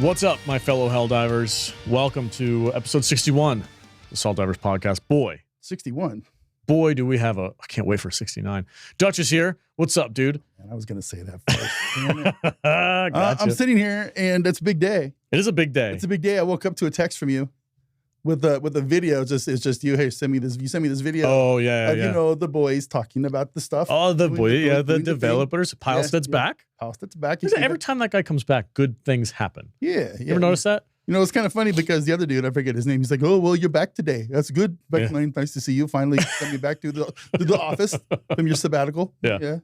What's up, my fellow Helldivers? Welcome to episode 61, the Helldivers podcast. Boy, 61. Boy, do we have I can't wait for 69. Dutch is here. What's up, dude? Man, I was going to say that first. Gotcha. I'm sitting here, and it's a big day. It is a big day. It's a big day. I woke up to a text from you with the video. It's just you. Hey, send me this. You send me this video. Oh, yeah. You know, the boys talking about the stuff. Oh, the the developers. Pilestead's back. Pilestead's back. Every time that guy comes back, good things happen. Yeah. You ever notice that? You know, it's kind of funny because the other dude, I forget his name. He's like, "Oh, well, you're back today. That's good. Nice to see you. Finally, send me back to the office from your sabbatical." Yeah.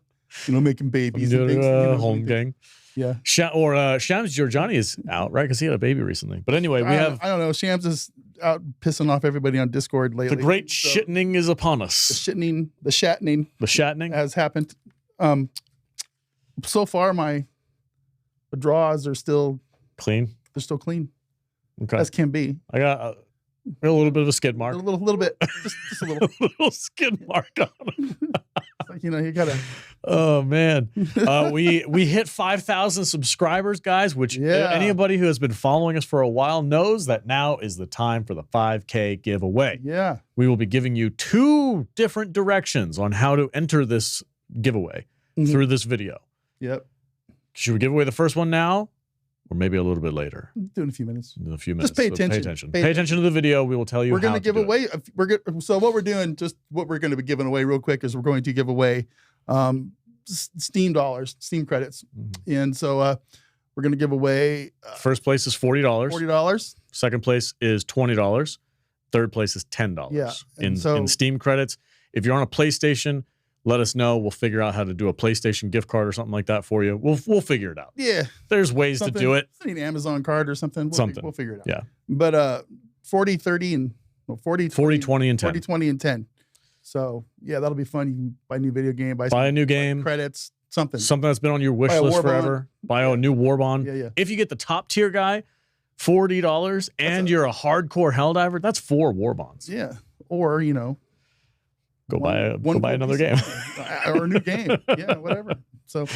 You know, making babies. Doing and things, home gang. Yeah. Shams Giorgiani is out, right? Because he had a baby recently. But anyway, I don't know. Shams is out pissing off everybody on Discord lately. The great shittening is upon us. The shattening has happened. So far, my draws are still clean. They're still clean. Okay. As can be. I got a little bit of a skid mark. A little bit. Just a little. A little skid mark on him. Like, you know, you gotta. Oh man, we hit 5,000 subscribers, guys. Which anybody who has been following us for a while knows that now is the time for the 5K giveaway. Yeah, we will be giving you 2 different directions on how to enter this giveaway through this video. Yep. Should we give away the first one now? Or maybe a little bit later. Do in a few minutes. In a few minutes. Just pay attention. Pay attention to the video. We will tell you. We're going to give away. So what we're doing, just what we're going to be giving away real quick is we're going to give away Steam dollars, Steam credits, and so we're going to give away. First place is $40. $40. Second place is $20. Third place is $10. Yeah. In Steam credits. If you're on a PlayStation, let us know. We'll figure out how to do a PlayStation gift card or something like that for you. We'll figure it out. Yeah. There's ways to do it. An Amazon card or something. We'll figure it out. Yeah. But 40, 30, and 40, 20, and 10. 40, 20, and 10. So, yeah, that'll be fun. You can buy a new video game. Buy a new game. Credits. Something that's been on your wish list forever. Buy a new war bond. Yeah. If you get the top tier guy, $40, and you're a hardcore Helldiver, that's 4 war bonds. Yeah. Or, you know. Go buy another game. Or a new game. Yeah, whatever. So,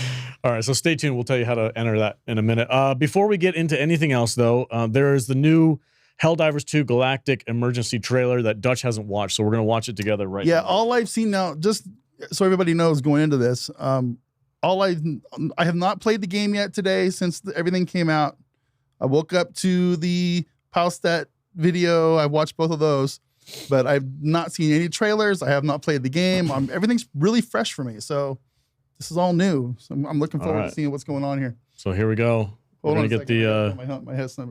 all right. So stay tuned. We'll tell you how to enter that in a minute. Before we get into anything else, though, there is the new Helldivers 2 Galactic emergency trailer that Dutch hasn't watched. So we're going to watch it together right now. Yeah, all I've seen now, just so everybody knows going into this, I have not played the game yet today since everything came out. I woke up to the Palstat video. I watched both of those. But I've not seen any trailers. I have not played the game. Everything's really fresh for me. So this is all new. So I'm looking forward to seeing what's going on here. So here we go. We're going to get the... my headset.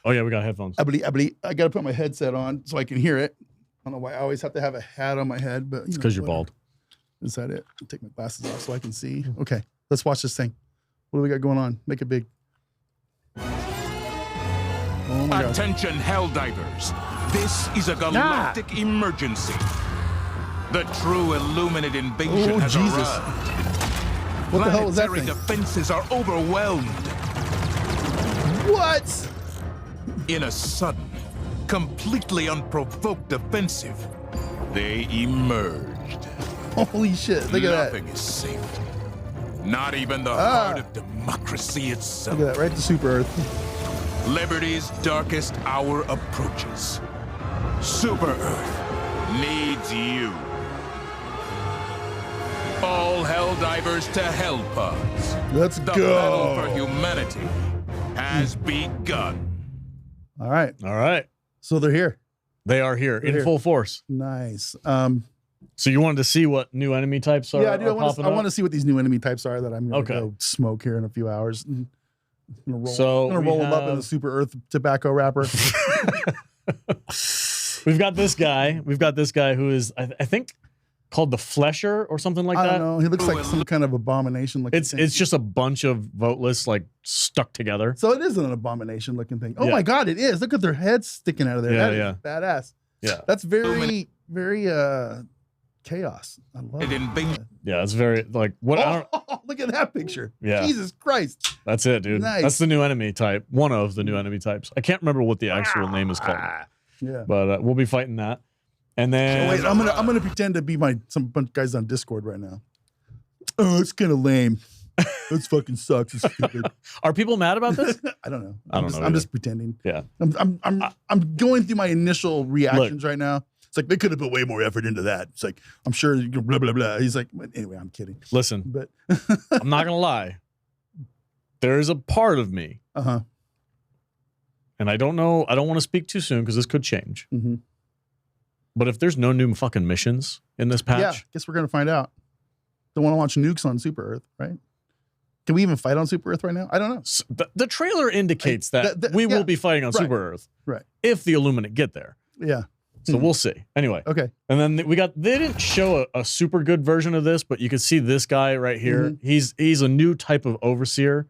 Oh, yeah, we got headphones. I got to put my headset on so I can hear it. I don't know why I always have to have a hat on my head. But it's because you're bald. Is that it? I'll take my glasses off so I can see. Okay, let's watch this thing. What do we got going on? Make it big. Oh my God. Attention, Helldivers. This is a galactic emergency. The true Illuminate invasion has arrived. What the hell was that Planetary thing? defenses are overwhelmed. What? In a sudden, completely unprovoked offensive, they emerged. Holy shit, look at that. Nothing is safe. Not even the heart of democracy itself. Look at that, right to Super Earth. Liberty's darkest hour approaches. Super Earth needs you. All Helldivers to Hellpods. Let's the go. The battle for humanity has begun. All right. So they're here. They are here in full force. Nice. So you wanted to see what new enemy types are? Yeah, I do. I want to see what these new enemy types are that I'm going to go smoke here in a few hours. I'm going to roll them up in a Super Earth tobacco wrapper. We've got this guy. Who is, I think, called the Flesher or something like that. I don't know. He looks like some kind of abomination looking thing. It's just a bunch of voteless like stuck together. So it is an abomination looking thing. Oh my God, it is. Look at their heads sticking out of there. That is badass. Yeah. That's very chaos. I love it. Yeah, it's very like what look at that picture. Yeah. Jesus Christ. That's it, dude. Nice. That's the new enemy type. One of the new enemy types. I can't remember what the actual name is called. Yeah. But we'll be fighting that. And then wait, I'm gonna pretend to be some bunch of guys on Discord right now. Oh, it's kind of lame. This fucking sucks. It's stupid. Are people mad about this? I don't know. I don't know I'm either. just pretending. Yeah. I'm going through my initial reactions right now. It's like they could have put way more effort into that. It's like I'm sure you can blah blah blah. He's like, anyway, I'm kidding. Listen, But I'm not gonna lie. There is a part of me, uh-huh. and I don't know. I don't want to speak too soon because this could change. Mm-hmm. But if there's no new fucking missions in this patch, Yeah, guess we're gonna find out. Don't want to launch nukes on Super Earth, right? Can we even fight on Super Earth right now? I don't know. the trailer indicates that we will be fighting on Super Earth, Right. if the Illuminate get there. Yeah. So we'll see. Anyway, Okay. and then they didn't show a super good version of this, but you can see this guy right here. He's a new type of overseer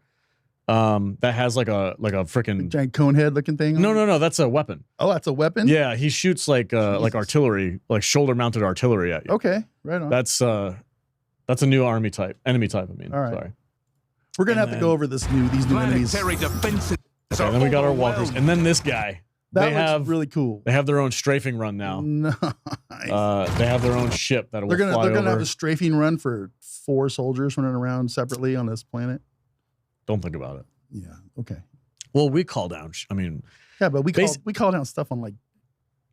that has like a freaking Giant cone head looking thing. no, that's a weapon. Oh, that's a weapon. Yeah, he shoots like artillery, like shoulder mounted artillery at you. Okay. Right on. That's a new enemy type. I mean, All right. sorry. We're gonna have to go over these new enemies. Planetary defenses. Okay, and then we got our walkers, and then this guy. That they looks have really cool. They have their own strafing run now. Nice. They have their own ship that will They're fly gonna over. have a strafing run for 4 soldiers running around separately on this planet. Don't think about it. Yeah. Okay. Well, we call down. Yeah, but we call down stuff on like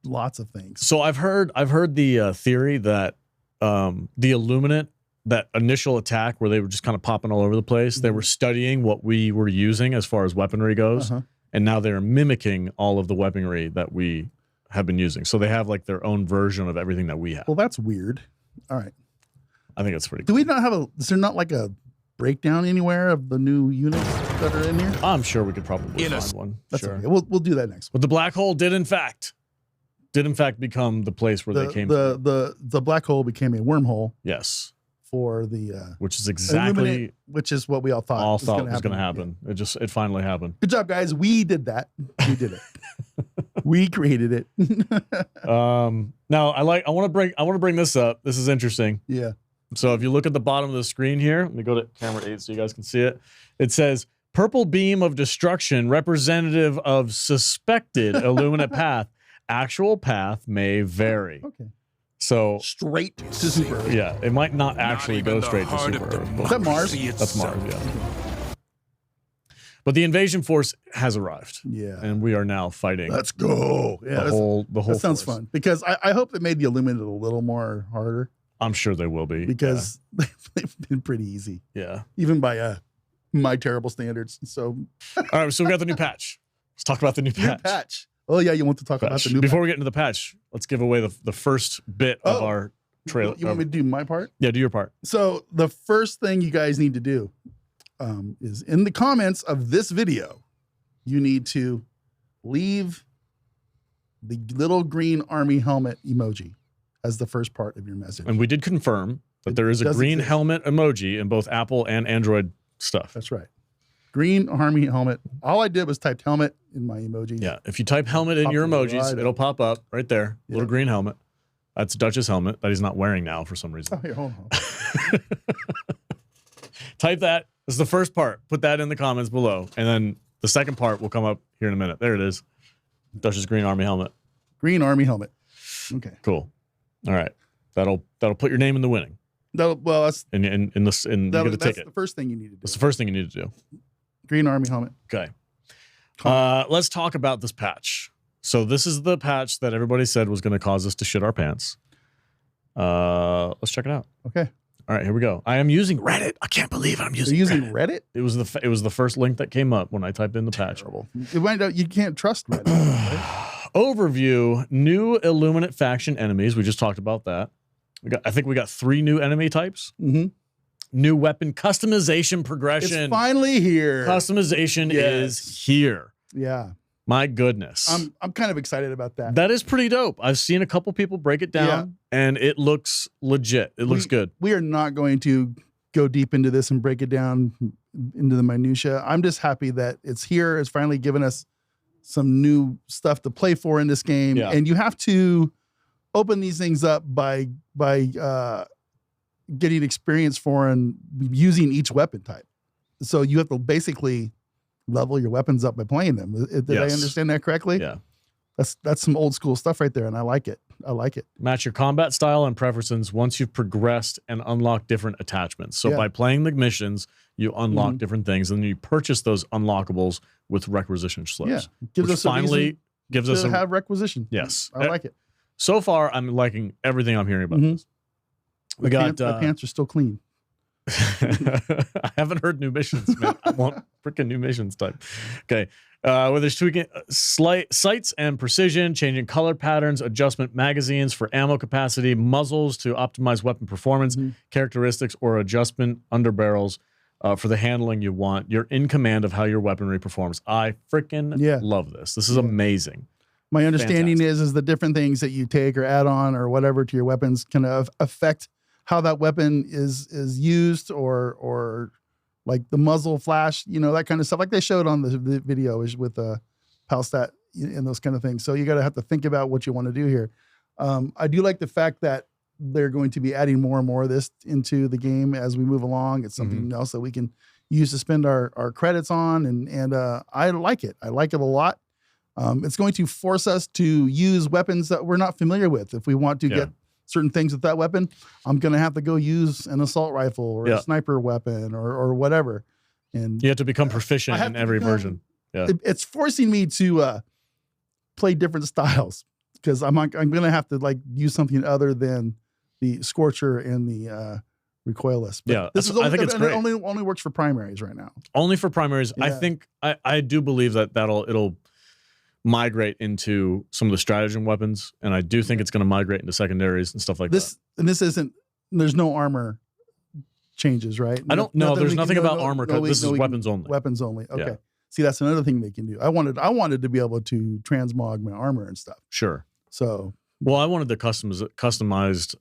lots of things. So I've heard the theory that the Illuminate, that initial attack where they were just kind of popping all over the place, they were studying what we were using as far as weaponry goes, and now they're mimicking all of the weaponry that we have been using. So they have like their own version of everything that we have. Well, that's weird. All right. I think it's pretty Do cool. we not have is there not like a breakdown anywhere of the new units that are in here? I'm sure we could probably In a- find one. That's Sure. okay. We'll do that next. But the black hole did in fact become the place where they came from. The black hole became a wormhole Yes. for the Which is exactly Illuminate, which is what we all thought was going to happen. It finally happened. Good job, guys. We did that. We did it. We created it. Now I want to bring this up. This is interesting. Yeah. So if you look at the bottom of the screen here, let me go to camera 8 so you guys can see it. It says purple beam of destruction representative of suspected Illuminate path. Actual path may vary. Okay. So Straight to Super Earth. yeah, it might not actually go straight to Super Earth. Is that Mars? That's Mars, yeah. But the invasion force has arrived. Yeah. And we are now fighting Let's go. Yeah. the whole that sounds force. fun because I hope they made the Illuminate a little more harder I'm sure they will be. because they've been pretty easy, yeah. even by my terrible standards. So All right, so we got the new patch. Let's talk about the new patch. Oh yeah, you want to talk about the new Before patch? we get into the patch, let's give away the first bit of our trailer. You want me to do my part? Yeah, do your part. So the first thing you guys need to do is in the comments of this video, you need to leave the little green army helmet emoji as the first part of your message. And we did confirm that there is a does green exist. helmet emoji in both Apple and Android stuff. That's right. Green army helmet. All I did was typed helmet in my emoji. Yeah, if you type helmet in Pop your it emojis, right it'll up. pop up right there. Yeah. Little green helmet. That's Dutch's helmet that he's not wearing now for some reason. Oh, here, hold on. Type that. This is the first part. Put that in the comments below. And then the second part will come up here in a minute. There it is. Dutch's green army helmet. Green army helmet. Okay. Cool. All right. That'll put your name in the winning. Well, that's And you get a that's ticket. the first thing you need to do. That's the first thing you need to do. Green army helmet. Okay. Let's talk about this patch. So this is the patch that everybody said was going to cause us to shit our pants. Let's check it out. Okay. All right, here we go. I am using Reddit. I can't believe I'm You're using using Reddit. Reddit? It was the first link that came up when I typed in the patch. It might out you can't trust Reddit. Right? Overview: new Illuminate faction enemies. We just talked about that. I think we got 3 new enemy types. Mm-hmm. New weapon customization progression. It's finally here. Customization is here. Yeah. My goodness. I'm kind of excited about that. That is pretty dope. I've seen a couple people break it down, and it looks legit. It looks good. We are not going to go deep into this and break it down into the minutia. I'm just happy that it's here. It's finally given us some new stuff to play for in this game. Yeah. And you have to open these things up by getting experience for and using each weapon type. So you have to basically level your weapons up by playing them. Did I Yes. understand that correctly? Yeah. That's some old school stuff right there, and I like it. I like it. Match your combat style and preferences once you've progressed and unlocked different attachments. So by playing the missions, you unlock different things, and then you purchase those unlockables with requisition slips. Yeah, gives us finally gives us to have requisition. Yes, I like it. So far, I'm liking everything I'm hearing about this. We got my pants are still clean. I haven't heard new missions, man. I want freaking new missions type. Okay. Where there's tweaking sights and precision, changing color patterns, adjustment magazines for ammo capacity, muzzles to optimize weapon performance, characteristics, or adjustment underbarrels for the handling you want. You're in command of how your weaponry performs. I freaking love this. This is amazing. My understanding is the different things that you take or add on or whatever to your weapons can affect how that weapon is used, or like the muzzle flash, you know, that kind of stuff, like they showed on the video is with Palstat and those kind of things. So you got to have to think about what you want to do here. I do like the fact that they're going to be adding more and more of this into the game as we move along. It's something else that we can use to spend our credits on, and I like it. I like it a lot. It's going to force us to use weapons that we're not familiar with. If we want to get certain things with that weapon, I'm going to have to go use an assault rifle or a sniper weapon or whatever. And you have to become proficient in every version. Yeah, it's forcing me to play different styles, because I'm going to have to like use something other than the Scorcher and the recoilless. But this is only, I think it's great. It only works for primaries right now. Only for primaries. I think I do believe that it'll migrate into some of the stratagem weapons, and I do think it's going to migrate into secondaries and stuff like that. And this isn't. There's no armor changes, right? I don't know. There's nothing about armor. This is weapons only. Weapons only. Okay. Yeah. See, that's another thing they can do. I wanted to be able to transmog my armor and stuff. Sure. So. Well, I wanted the customized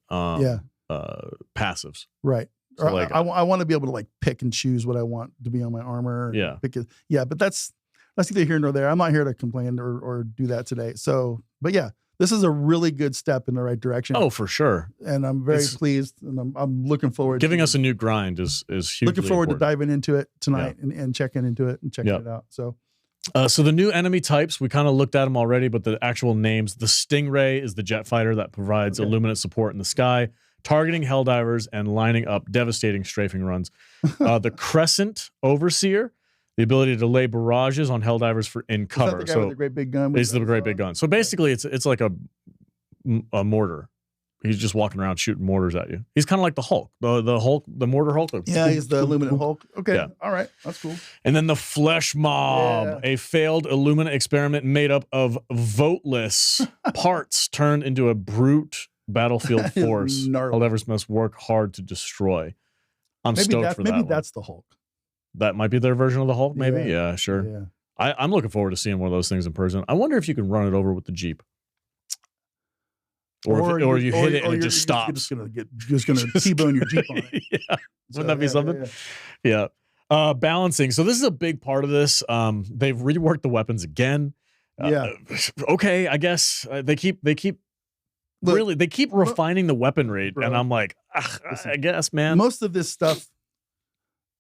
passives. Right. So like, I want to be able to like pick and choose what I want to be on my armor. But that's neither here nor there. I'm not here to complain or do that today. So, but yeah, this is a really good step in the right direction. Oh, for sure. And I'm very pleased, and I'm looking forward. Giving us a new grind is hugely looking forward important. to diving into it tonight and checking into it and checking it out. So. So the new enemy types, we kind of looked at them already, but the actual names, the Stingray is the jet fighter that provides Illuminate support in the sky, targeting Helldivers and lining up devastating strafing runs. The Crescent Overseer, the ability to lay barrages on Helldivers in cover. Is that the guy with the great big gun? He's the great big gun. So basically, it's like a mortar. He's just walking around shooting mortars at you. He's kind of like the Hulk, the Hulk, the mortar Hulk. Yeah, he's the Illuminate Hulk. Okay, all right, that's cool. And then the Flesh Mob, a failed Illuminate experiment made up of voteless parts turned into a brute battlefield force. Helldivers must work hard to destroy. I'm stoked for that. Maybe that's the Hulk. That might be their version of the Hulk. Maybe, yeah, sure. Yeah. I'm looking forward to seeing one of those things in person. I wonder if you can run it over with the Jeep. Or you hit it and it just stops. Just gonna T-bone your Jeep on it. Wouldn't that be something? Yeah. Balancing. So this is a big part of this. They've reworked the weapons again. Okay, I guess they keep refining the weaponry, and I'm like, I guess, man. Most of this stuff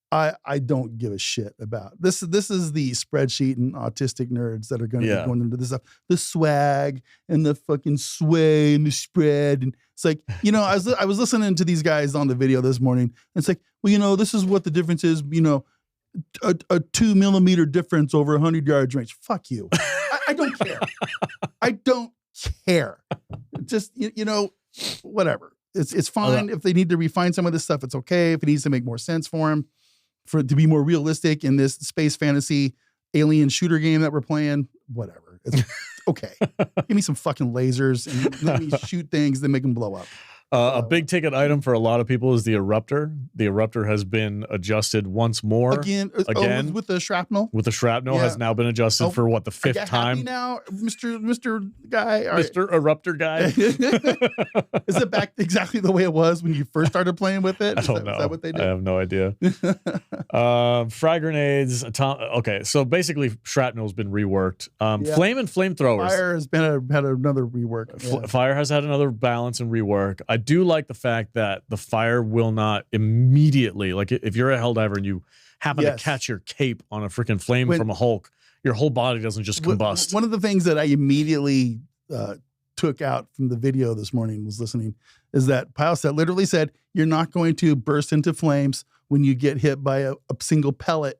I don't give a shit about. This is the spreadsheet and autistic nerds that are going to be going into this stuff. The swag and the fucking sway and the spread. And it's like, you know, I was listening to these guys on the video this morning. And it's like, well, you know, this is what the difference is, you know, a 2 millimeter difference over 100 yards range. Fuck you. I don't care. I don't care. Just, you know, whatever. It's fine. If they need to refine some of this stuff, it's okay. If it needs to make more sense for them, for it to be more realistic in this space fantasy alien shooter game that we're playing, whatever. It's okay. Give me some fucking lasers and let me shoot things that make them blow up. A big ticket item for a lot of people is the Eruptor. The Eruptor has been adjusted once more. Again, with the shrapnel? With the shrapnel has now been adjusted for what, the 5th time? Now, Mr. Guy. Mr. Eruptor Guy. Is it back exactly the way it was when you first started playing with it? I don't know. Is that what they did? I have no idea. Frag grenades. Okay, so basically shrapnel's been reworked. Flame and flamethrowers. Fire has had another rework. Fire has had another balance and rework. I do like the fact that the fire will not immediately, like if you're a Helldiver and you happen to catch your cape on a freaking flame from a Hulk, your whole body doesn't just combust. One of the things that I immediately took out from the video this morning, was listening, is that Pilestat literally said, you're not going to burst into flames when you get hit by a single pellet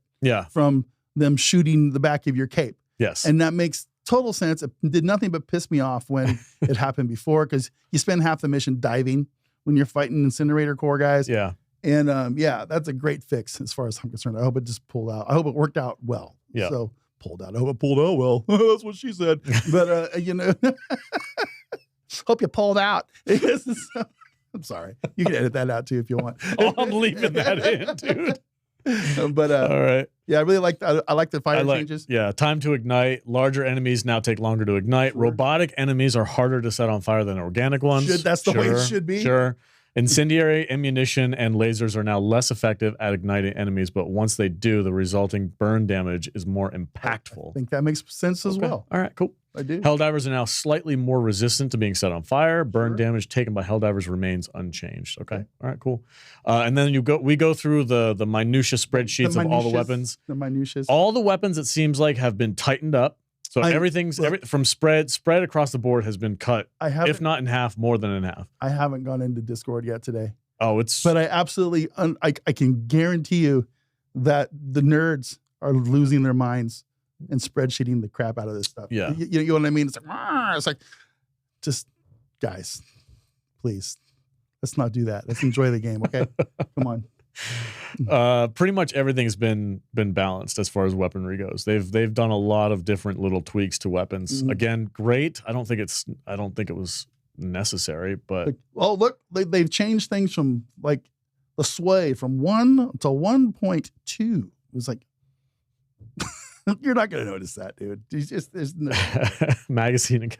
from them shooting the back of your cape. Yes. And that makes total sense. It did nothing but piss me off when it happened before, because you spend half the mission diving when you're fighting incinerator core guys. Yeah. And that's a great fix as far as I'm concerned. I hope it just pulled out. I hope it worked out well. Yeah. So pulled out. I hope it pulled out well. That's what she said. But hope you pulled out. I'm sorry. You can edit that out too if you want. Oh, I'm leaving that in, dude. But all right. Yeah, I really like I like the fire changes. Yeah, time to ignite. Larger enemies now take longer to ignite. Sure. Robotic enemies are harder to set on fire than organic ones. That's the way it should be. Sure. Incendiary ammunition and lasers are now less effective at igniting enemies, but once they do, the resulting burn damage is more impactful. I think that makes sense as well. All right, cool. I do. Helldivers are now slightly more resistant to being set on fire. Burn damage taken by Helldivers remains unchanged. Okay. All right, cool. And then we go through the minutia spreadsheets of all the weapons. The minutiae. All the weapons, it seems like, have been tightened up. So everything's from spread across the board has been cut. If not in half, more than in half. I haven't gone into Discord yet today. Oh, but I absolutely I can guarantee you that the nerds are losing their minds and spreadsheeting the crap out of this stuff. Yeah, you know what I mean? It's like, just guys, please, let's not do that. Let's enjoy the game, okay? Come on. Pretty much everything's been balanced as far as weaponry goes. They've done a lot of different little tweaks to weapons. Again, great. I don't think it was necessary, but look, they've changed things from like the sway from 1 to 1.2. It was like, you're not gonna notice that, dude. There's no magazine and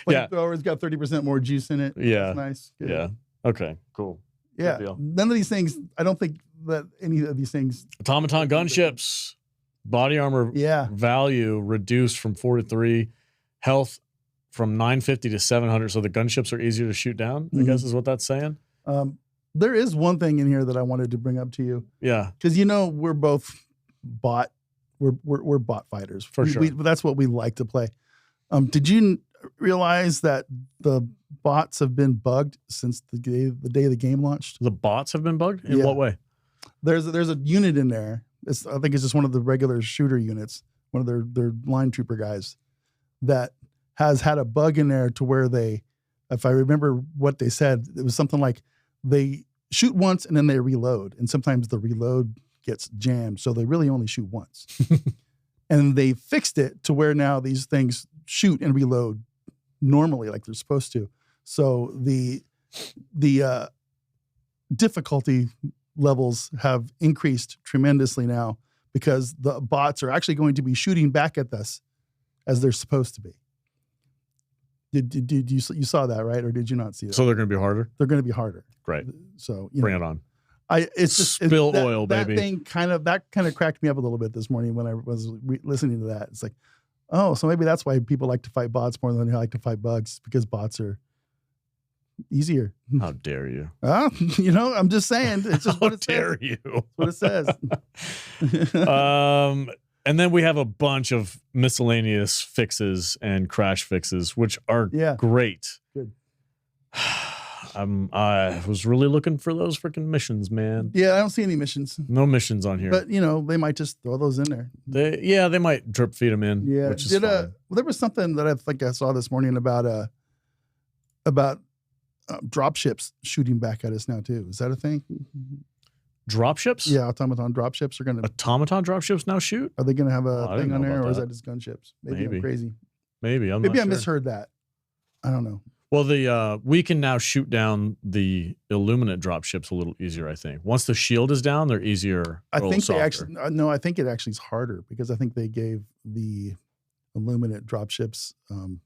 flamethrower's got 30% more juice in it. Yeah, that's nice. Good. Yeah. Okay. Cool. Yeah. None of these things. I don't think that any of these things. Automaton gunships, body armor. Value reduced from 4 to 3, health from 950 to 700. So the gunships are easier to shoot down. I guess is what that's saying. There is one thing in here that I wanted to bring up to you. Yeah. Because we're both bot. We're bot fighters for sure. That's what we like to play. Did you realize that the bots have been bugged since the day the game launched? The bots have been bugged? In what way? There's a unit in there. I think it's just one of the regular shooter units, one of their line trooper guys, that has had a bug in there to where they, if I remember what they said, it was something like they shoot once and then they reload, and sometimes the reload gets jammed, so they really only shoot once. And they fixed it to where now these things shoot and reload normally like they're supposed to. So the difficulty levels have increased tremendously now because the bots are actually going to be shooting back at us as they're supposed to be. Did you saw that, right? Or did you not see that? So they're going to be harder? They're going to be harder. Great. So bring it on. It's just oil, baby. That thing kind of cracked me up a little bit this morning when I was listening to that. It's like, oh, so maybe that's why people like to fight bots more than they like to fight bugs, because bots are easier. How dare you? I'm just saying. It's just what it says. How dare you? That's what it says. And then we have a bunch of miscellaneous fixes and crash fixes, which are great. Good. I was really looking for those freaking missions, man. Yeah, I don't see any missions. No missions on here. But, they might just throw those in there. They might drip feed them in. Yeah. Which is fine. There was something that I think I saw this morning about drop ships shooting back at us now, too. Is that a thing? Drop ships? Yeah, automaton drop ships are going to... Automaton drop ships now shoot? Are they going to have a thing on there, or is that just gunships? Maybe I'm crazy. Maybe I misheard that. I don't know. Well, we can now shoot down the Illuminate drop ships a little easier, I think. Once the shield is down, they're easier. I think they actually... No, I think it actually is harder, because I think they gave the Illuminate drop ships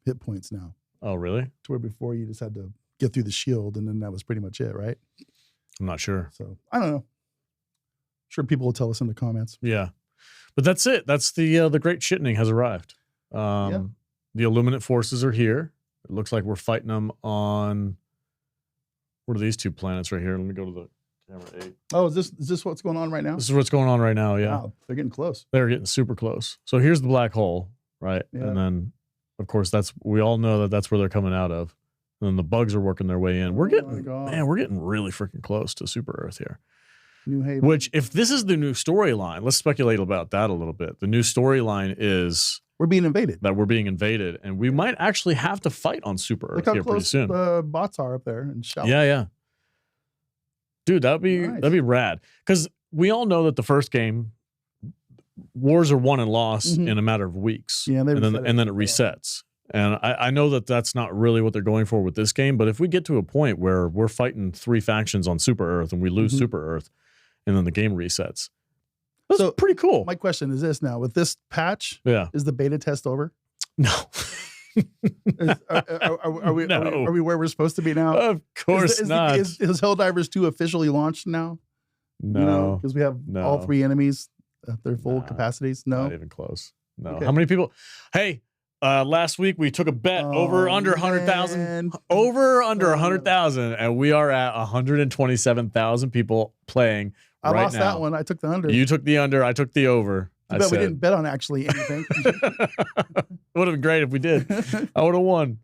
hit points now. Oh, really? To where before you just had to get through the shield, and then that was pretty much it, right? I'm not sure. So, I don't know. Sure, people will tell us in the comments. Yeah. But that's it. That's the great shittening has arrived. The Illuminate forces are here. It looks like we're fighting them on, what are these two planets right here? Let me go to the camera 8. Oh, is this what's going on right now? This is what's going on right now, yeah. Wow, they're getting close. They're getting super close. So here's the black hole, right? Yeah. And then, of course, we all know that's where they're coming out of. and then the bugs are working their way in. We're my getting God. we're getting really freaking close to Super Earth here. New Haven. Which, if this is the new storyline, let's speculate about that a little bit. The new storyline is we're being invaded. that we're being invaded, and we might actually have to fight on Super Earth Look how here pretty close soon. the bots are up there and shout. Yeah. Dude, that'd be rad. Because we all know that the first game, wars are won and lost in a matter of weeks. Yeah, and then it resets. And I know that that's not really what they're going for with this game, but if we get to a point where we're fighting 3 factions on Super Earth and we lose Super Earth, and then the game resets, that's pretty cool. My question is this now: with this patch, is the beta test over? No. Are we where we're supposed to be now? Of course not. Is Helldivers 2 officially launched now? No, because we have all 3 enemies at their full capacities. No, not even close. No. Okay. How many people? Hey, last week we took a bet over under 100,000, over under 100,000, and we are at 127,000 people playing. I right lost now. that one. I took the under. You took the under. I took the over. We didn't bet on actually anything. It would have been great if we did. I would have won.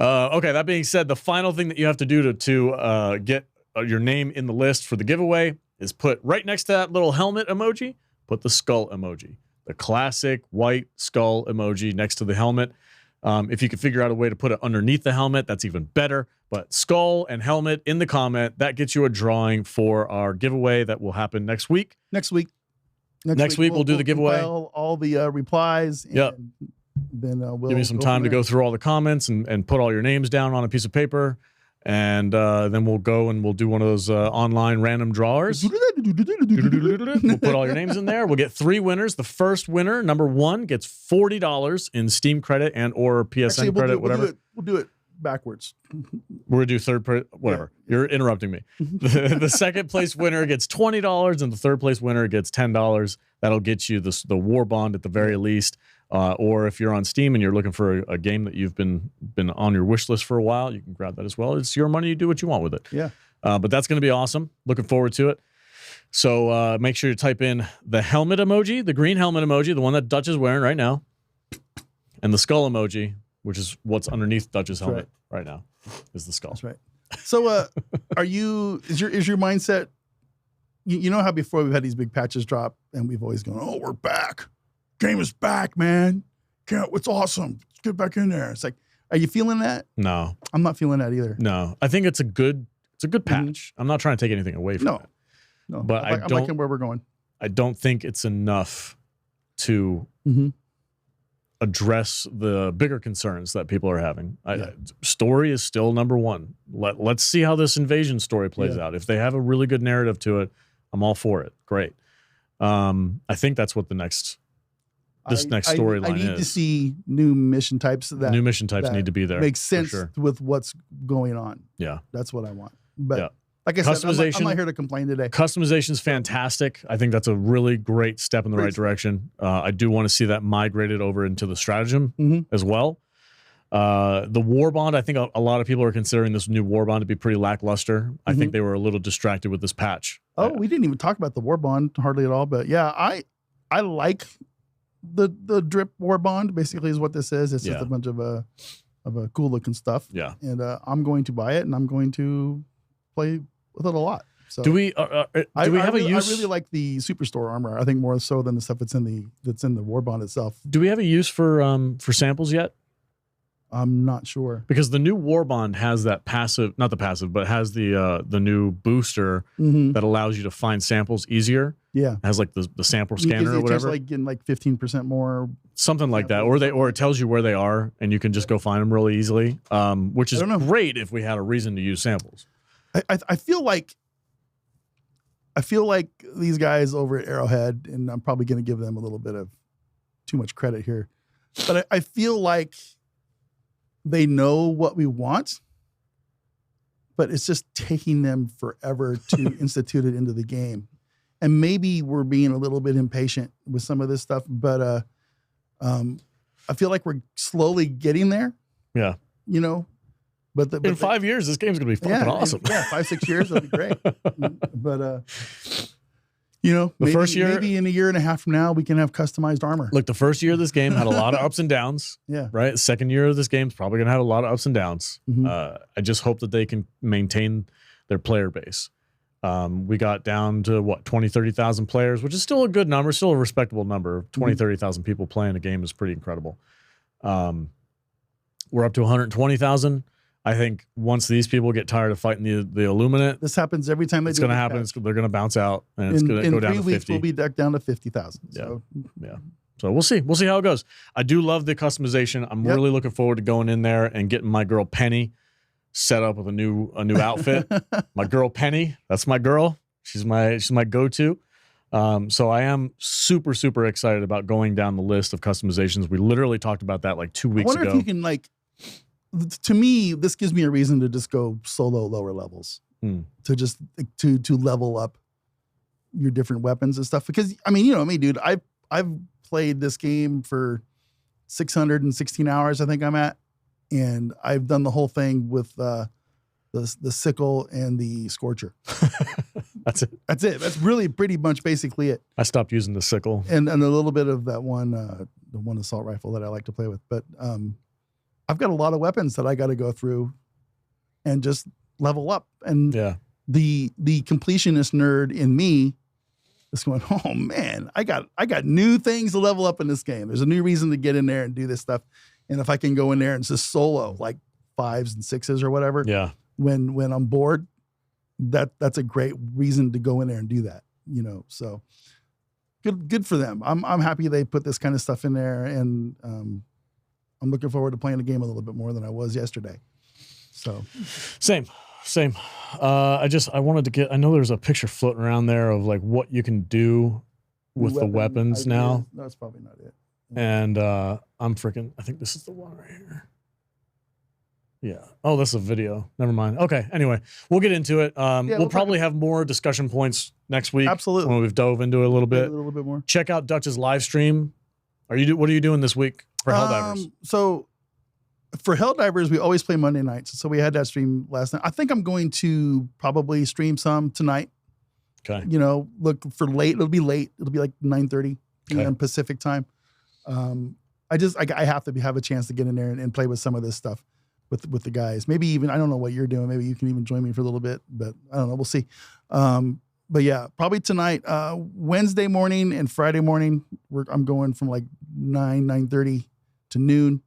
Okay, that being said, the final thing that you have to do to get your name in the list for the giveaway is put right next to that little helmet emoji, put the skull emoji. The classic white skull emoji next to the helmet. If you could figure out a way to put it underneath the helmet, that's even better. But skull and helmet in the comment, that gets you a drawing for our giveaway that will happen next week. Next week We'll do the giveaway. All the replies. And then we'll give me some time to go through all the comments and put all your names down on a piece of paper. And then we'll go and we'll do one of those online random drawers. We'll put all your names in there. We'll get 3 winners. The first winner, number 1, gets $40 in Steam credit and or PSN credit, whatever. We'll do it backwards. We're going to do whatever. Yeah. You're interrupting me. The second place winner gets $20 and the third place winner gets $10. That'll get you the war bond at the very least. Or if you're on Steam and you're looking for a game that you've been on your wish list for a while, you can grab that as well. It's your money. You do what you want with it. Yeah. But that's going to be awesome. Looking forward to it. So make sure you type in the helmet emoji, the green helmet emoji, the one that Dutch is wearing right now, and the skull emoji, which is what's underneath Dutch's helmet right now, is the skull. That's right. So is your mindset, you know how before we've had these big patches drop and we've always gone, oh, we're back. Game is back, man. It's awesome. Let's get back in there. It's like, are you feeling that? No. I'm not feeling that either. No. I think it's a good patch. I'm not trying to take anything away from it. No. But I'm liking where we're going. I don't think it's enough to address the bigger concerns that people are having. Story is still number 1. Let's see how this invasion story plays out. If they have a really good narrative to it, I'm all for it. Great. I think that's what next storyline is. I need to see new mission types. New mission types need to be there. Makes sense with what's going on. Yeah. That's what I want. But like I said, I'm not here to complain today. Customization is fantastic. I think that's a really great step in the right direction. I do want to see that migrated over into the stratagem as well. The war bond, I think a lot of people are considering this new war bond to be pretty lackluster. I think they were a little distracted with this patch. Oh, we didn't even talk about the war bond hardly at all. But yeah, I like the drip war bond. Basically, is what this is. It's just a bunch of a cool looking stuff. Yeah, and I'm going to buy it and I'm going to play with it a lot. So do we have a use? I really like the Superstore armor. I think more so than the stuff that's in the war bond itself. Do we have a use for samples yet? I'm not sure, because the new war bond has that passive, not the passive, but has the new booster that allows you to find samples easier. Yeah, it has like the sample scanner or whatever. Like getting like 15% more, something like that, or it tells you where they are and you can just go find them really easily. Which is great if we had a reason to use samples. I feel like these guys over at Arrowhead, and I'm probably going to give them a little bit of too much credit here, but I feel like they know what we want, but it's just taking them forever to institute it into the game. And maybe we're being a little bit impatient with some of this stuff, but I feel like we're slowly getting there. Yeah. You know, but in 5 years, this game's going to be fucking awesome. Yeah, 5-6 years, that'll be great. But You know, The first year, maybe in a year and a half from now, we can have customized armor. look, the first year of this game had a lot of ups and downs. Yeah. Right. The second year of this game is probably going to have a lot of ups and downs. I just hope that they can maintain their player base. We got down to what, 20, 30,000 players, which is still a good number, still a respectable number. 20, 30,000 people playing a game is pretty incredible. We're up to 120,000. I think once these people get tired of fighting the Illuminate, This happens every time they it's do going to a happen. patch. They're going to bounce out, and it's going to In go down 3 to weeks, 50. we'll be down to 50,000. Yeah. So Yeah. So we'll see. We'll see how it goes. I do love the customization. I'm really looking forward to going in there and getting my girl Penny set up with a new outfit. My girl Penny, that's my girl. She's my go-to. So I am super, super excited about going down the list of customizations. We literally talked about that like 2 weeks I wonder ago. if you can, like, to me, this gives me a reason to just go solo lower levels to just to level up your different weapons and stuff. Because I mean, you know me, dude, I've played this game for 616 hours. I think I'm at, and I've done the whole thing with the sickle and the scorcher. That's it. That's it. That's really pretty much basically it. I stopped using the sickle. And a little bit of that one, the one assault rifle that I like to play with. But I've got a lot of weapons that I got to go through and just level up. And the completionist nerd in me is going, oh man, I got new things to level up in this game. There's a new reason to get in there and do this stuff. And if I can go in there and just solo like 5s and 6s or whatever, when I'm bored, that's a great reason to go in there and do that, you know. So good for them. I'm happy they put this kind of stuff in there, and I'm looking forward to playing the game a little bit more than I was yesterday. So same. I wanted to get, I know there's a picture floating around there of like what you can do with the weapons now. That's probably not it. And I think this is the one right here. Yeah. Oh, that's a video. Never mind. Okay. Anyway, we'll get into it. We'll probably have more discussion points next week. Absolutely. When we've dove into it a little bit more. Check out Dutch's live stream. What are you doing this week for Helldivers? So for Helldivers, we always play Monday nights. So we had that stream last night. I think I'm going to probably stream some tonight. Okay. You know, look for late. It'll be late. It'll be like 9:30 p.m. Pacific time. I have to have a chance to get in there and play with some of this stuff with the guys. Maybe even, I don't know what you're doing. Maybe you can even join me for a little bit, but I don't know. We'll see. But yeah, probably tonight, Wednesday morning and Friday morning, I'm going from like 9:30 to noon.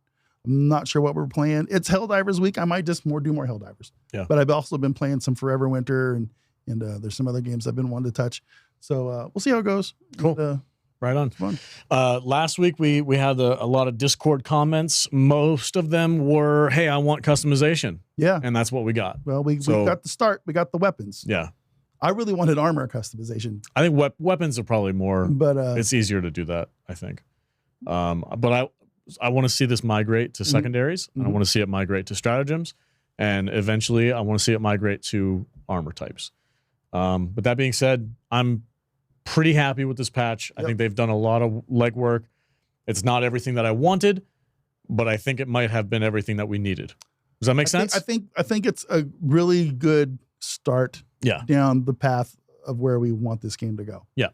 I'm not sure what we're playing. It's Helldivers week. I might just do more Helldivers. Yeah. But I've also been playing some Forever Winter and there's some other games I've been wanting to touch. So we'll see how it goes. Cool. And, right on. Fun. Last week we had a lot of Discord comments. Most of them were, "Hey, I want customization." Yeah. And that's what we got. Well, we got the start. We got the weapons. Yeah. I really wanted armor customization. I think weapons are probably more, but it's easier to do that, I think. But I want to see this migrate to secondaries. And I want to see it migrate to stratagems, and eventually I want to see it migrate to armor types. But that being said, I'm pretty happy with this patch. I think they've done a lot of legwork. It's not everything that I wanted, but I think it might have been everything that we needed. Does that make sense? I think it's a really good start down the path of where we want this game to go. Yeah.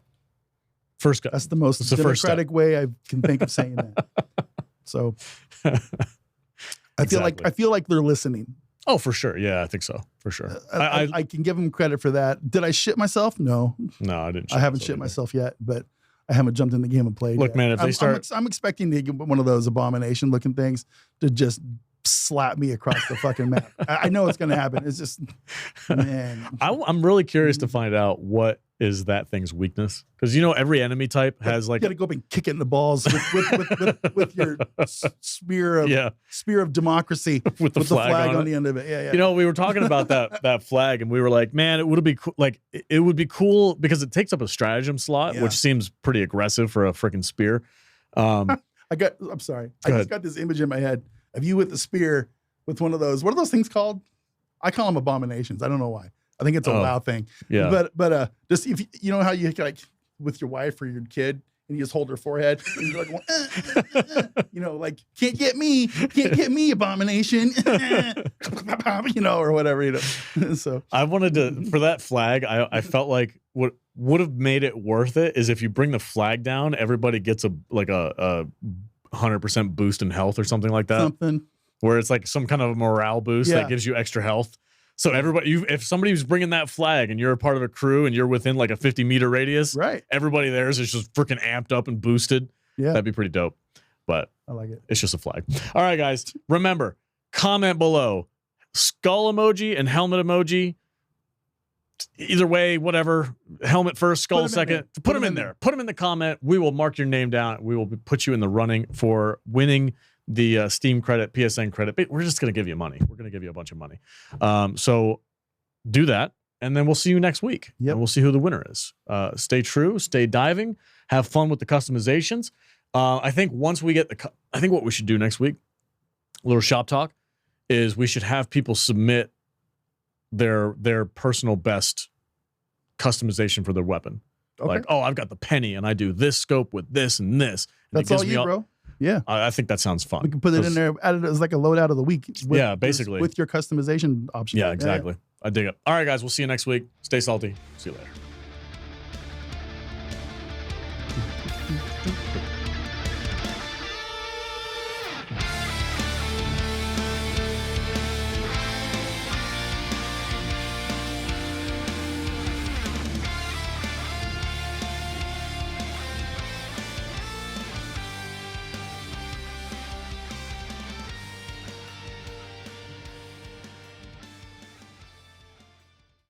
First go. That's the most democratic way I can think of saying that. So I feel like they're listening. Oh, for sure. Yeah, I think so. For sure. I can give them credit for that. Did I shit myself? No. No, I didn't. I haven't shit myself yet, but I haven't jumped in the game and played. Look, yet. man, if they start, I'm expecting to get one of those abomination looking things to just slap me across the fucking map. I know it's going to happen. It's just, man. I'm really curious to find out what is that thing's weakness, because every enemy type has like, you got to go up and kick it in the balls with your spear of democracy with the flag on the end of it. Yeah. We were talking about that flag, and we were like, man, it would be it would be cool because it takes up a stratagem slot, which seems pretty aggressive for a freaking spear. I'm sorry. I just got this image in my head of you with the spear with one of those. What are those things called? I call them abominations. I don't know why. I think it's a WoW thing. Yeah. But just if you know how you like with your wife or your kid and you just hold her forehead and you're like, like can't get me, abomination, or whatever, So I wanted to, for that flag, I felt like would have made it worth it is if you bring the flag down, everybody gets a 100% boost in health or something like that. Something where it's like some kind of a morale boost that gives you extra health. So everybody, if somebody's bringing that flag and you're a part of a crew and you're within like a 50-meter radius, right? Everybody theirs is just freaking amped up and boosted. Yeah, that'd be pretty dope. But I like it. It's just a flag. All right, guys. Remember, comment below. Skull emoji and helmet emoji. Either way, whatever. Helmet first, skull second. Put them in there. Put them in the comment. We will mark your name down. We will put you in the running for winning the Steam credit, PSN credit. We're just going to give you money. We're going to give you a bunch of money. So do that, and then we'll see you next week. Yep. And we'll see who the winner is. Stay true. Stay diving. Have fun with the customizations. I think once we get I think what we should do next week, a little shop talk, is we should have people submit their personal best customization for their weapon. Okay. Like, oh, I've got the penny and I do this scope with this and this. And That's all you, bro. Yeah. I think that sounds fun. We can put it in there, add it as like a loadout of the week. Basically. With your customization option. Yeah, exactly. I dig it. All right, guys. We'll see you next week. Stay salty. See you later.